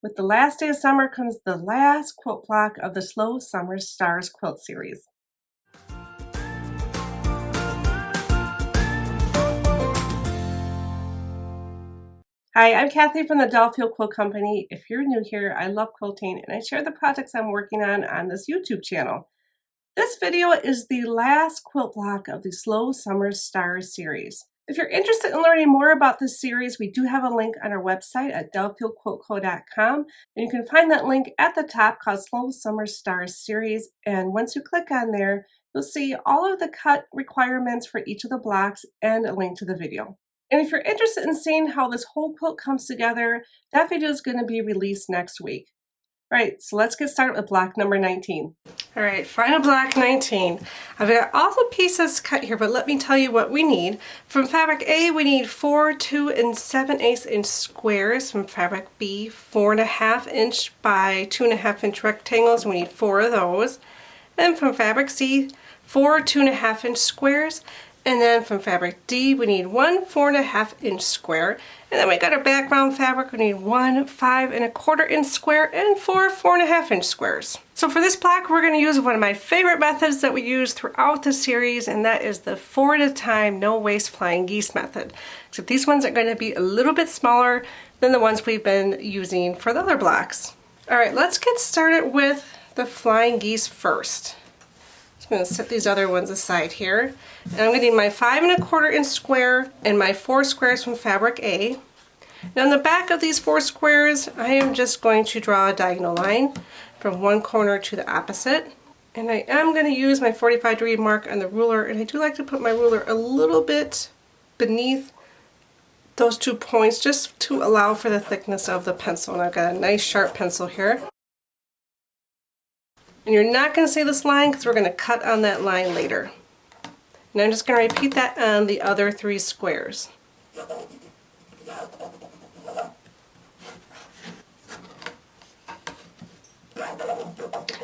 With the last day of summer comes the last quilt block of the slow Summer Stars Quilt series. Hi, I'm Kathy from the Delafield Quilt Company. If you're new here, I love quilting and I share the projects I'm working on this YouTube channel. This video is the last quilt block of the Slow Summer Stars series. If you're interested in learning more about this series, we do have a link on our website at delafieldquiltco.com, and you can find that link at the top called Slow Summer Stars series. And once you click on there, you'll see all of the cut requirements for each of the blocks and a link to the video. And if you're interested in seeing how this whole quilt comes together, that video is going to be released next week. All right, so let's get started with block number 19. All right, final block 19. I've got all the pieces cut here, but let me tell you what we need. From fabric A, we need 4 2 7/8 inch squares. From fabric B, 4.5 inch by 2.5 inch rectangles. We need 4 of those. And from fabric C, 4 2.5 inch squares. And then from fabric D, we need 1 4.5 inch square. And then we got our background fabric, we need 1 5.25 inch square and 4 4.5 inch squares. So for this block, we're going to use one of my favorite methods that we use throughout the series, and that is the 4 at a time, no waste flying geese method. Except these ones are going to be a little bit smaller than the ones we've been using for the other blocks. All right, let's get started with the flying geese first. I'm going to set these other ones aside here. And I'm going to need my 5.25 inch square and my 4 squares from fabric A. Now on the back of these 4 squares, I am just going to draw a diagonal line from one corner to the opposite. And I am going to use my 45-degree mark on the ruler, and I do like to put my ruler a little bit beneath those 2 points just to allow for the thickness of the pencil. And I've got a nice sharp pencil here. And you're not going to see this line because we're going to cut on that line later. And I'm just going to repeat that on the other 3 squares.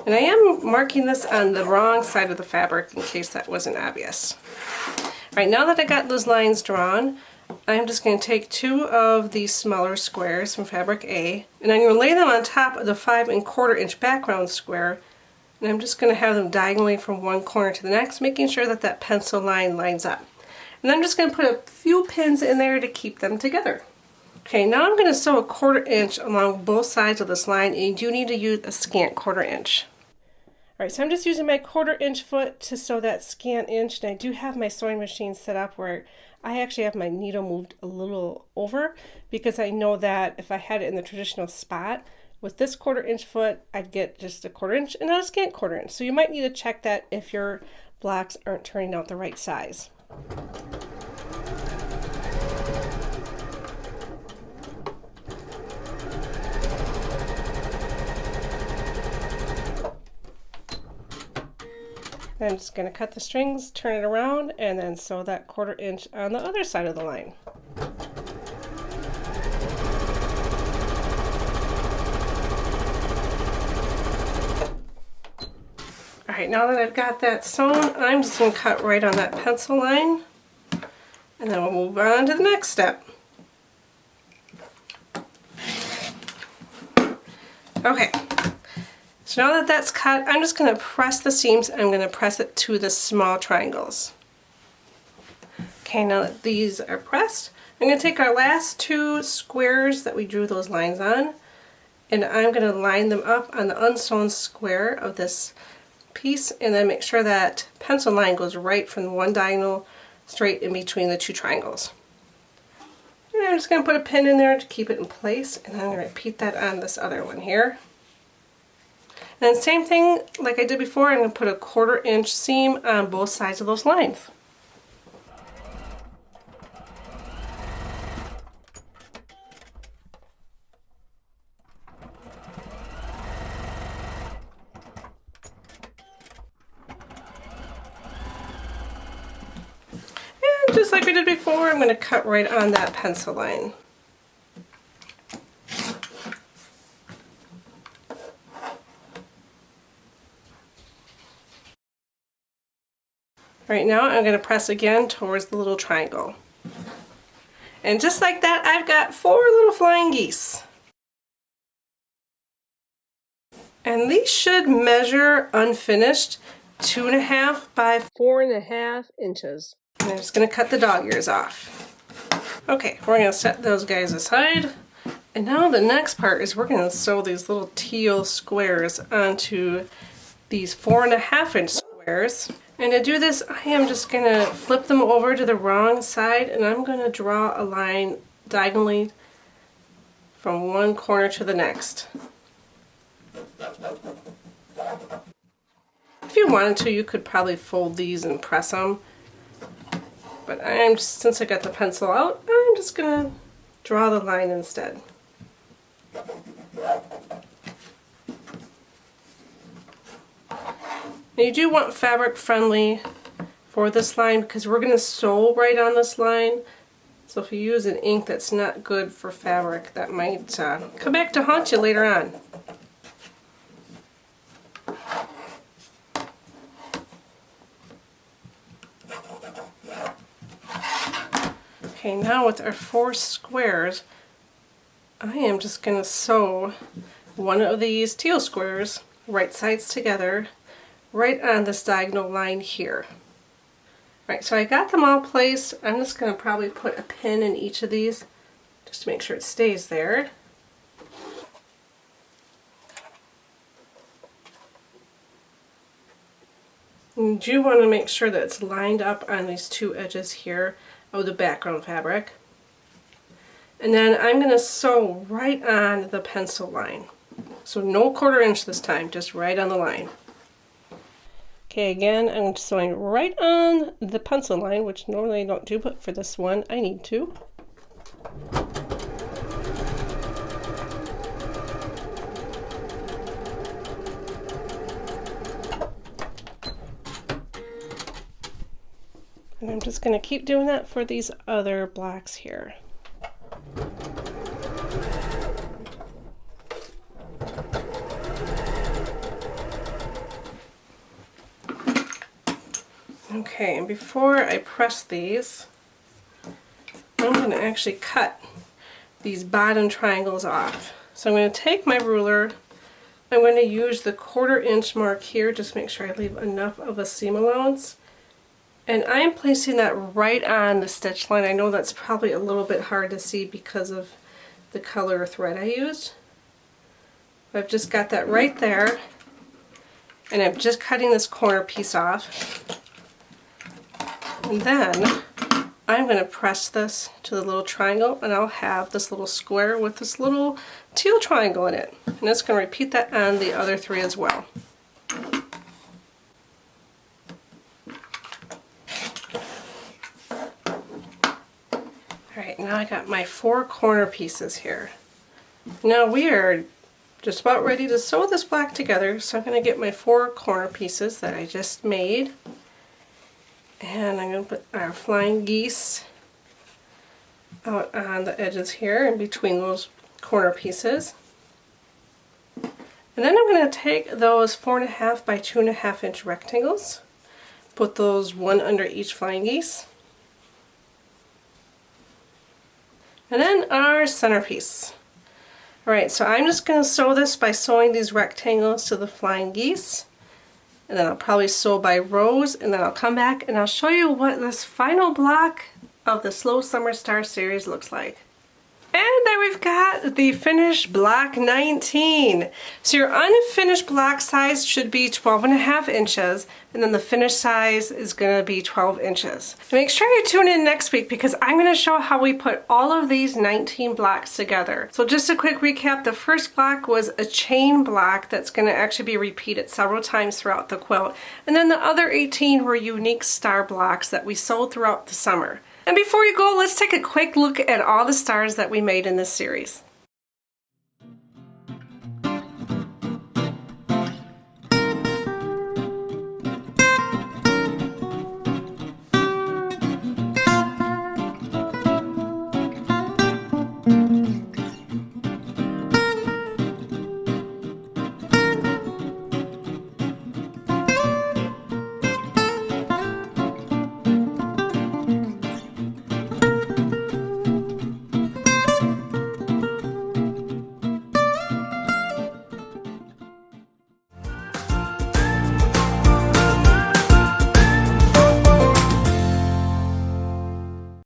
And I am marking this on the wrong side of the fabric in case that wasn't obvious. All right, now that I got those lines drawn, I'm just going to take 2 of these smaller squares from fabric A, and I'm going to lay them on top of the 5.25 inch background square. And I'm just going to have them diagonally from one corner to the next, making sure that that pencil line lines up. And I'm just going to put a few pins in there to keep them together. Okay, now I'm going to sew a 1/4 inch along both sides of this line, and you do need to use a scant 1/4 inch. Alright, so I'm just using my 1/4 inch foot to sew that scant inch, and I do have my sewing machine set up where I actually have my needle moved a little over because I know that if I had it in the traditional spot, with this 1/4 inch foot, I'd get just a 1/4 inch and not a scant 1/4 inch. So you might need to check that if your blocks aren't turning out the right size. I'm just going to cut the strings, turn it around, and then sew that 1/4 inch on the other side of the line. Alright, now that I've got that sewn, I'm just going to cut right on that pencil line, and then we'll move on to the next step. Okay, so now that that's cut, I'm just going to press the seams, and I'm going to press it to the small triangles. Okay, now that these are pressed, I'm going to take our last 2 squares that we drew those lines on, and I'm going to line them up on the unsewn square of this piece, and then make sure that pencil line goes right from one diagonal straight in between the 2 triangles. And I'm just going to put a pin in there to keep it in place, and I'm going to repeat that on this other one here. And then same thing like I did before, I'm going to put a 1/4 inch seam on both sides of those lines. Just like we did before, I'm going to cut right on that pencil line. Right now I'm going to press again towards the little triangle. And just like that, I've got 4 little flying geese. And these should measure unfinished 2.5 by 4.5 inches. And I'm just going to cut the dog ears off. Okay, we're going to set those guys aside. And now the next part is we're going to sew these little teal squares onto these 4.5 inch squares. And to do this, I am just going to flip them over to the wrong side, and I'm going to draw a line diagonally from one corner to the next. If you wanted to, you could probably fold these and press them. But since I got the pencil out, I'm just going to draw the line instead. Now you do want fabric friendly for this line because we're going to sew right on this line. So if you use an ink that's not good for fabric, that might come back to haunt you later on. Okay, now with our 4 squares, I am just going to sew one of these teal squares, right sides together, right on this diagonal line here. Right, so I got them all placed. I'm just going to probably put a pin in each of these just to make sure it stays there. You do want to make sure that it's lined up on these 2 edges here of the background fabric. And then I'm going to sew right on the pencil line. So no 1/4 inch this time, just right on the line. Okay, again, I'm sewing right on the pencil line, which normally I don't do, but for this one I need to. And I'm just going to keep doing that for these other blocks here. Okay, and before I press these, I'm going to actually cut these bottom triangles off. So I'm going to take my ruler, I'm going to use the 1/4 inch mark here, just make sure I leave enough of a seam allowance. And I'm placing that right on the stitch line. I know that's probably a little bit hard to see because of the color thread I used. I've just got that right there, and I'm just cutting this corner piece off. And then I'm going to press this to the little triangle, and I'll have this little square with this little teal triangle in it. And it's going to repeat that on the other 3 as well. Alright, now I got my 4 corner pieces here. Now we are just about ready to sew this block together, so I'm going to get my 4 corner pieces that I just made. And I'm going to put our flying geese out on the edges here in between those corner pieces. And then I'm going to take those 4.5 by 2.5 inch rectangles, put those one under each flying geese. And then our centerpiece. Alright, so I'm just going to sew this by sewing these rectangles to the flying geese. And then I'll probably sew by rows, and then I'll come back and I'll show you what this final block of the Slow Summer Star series looks like. And there we've got the finished block 19. So your unfinished block size should be 12.5 inches, and then the finished size is going to be 12 inches. And make sure you tune in next week because I'm going to show how we put all of these 19 blocks together. So just a quick recap, the first block was a chain block that's going to actually be repeated several times throughout the quilt. And then the other 18 were unique star blocks that we sewed throughout the summer. And before you go, let's take a quick look at all the stars that we made in this series.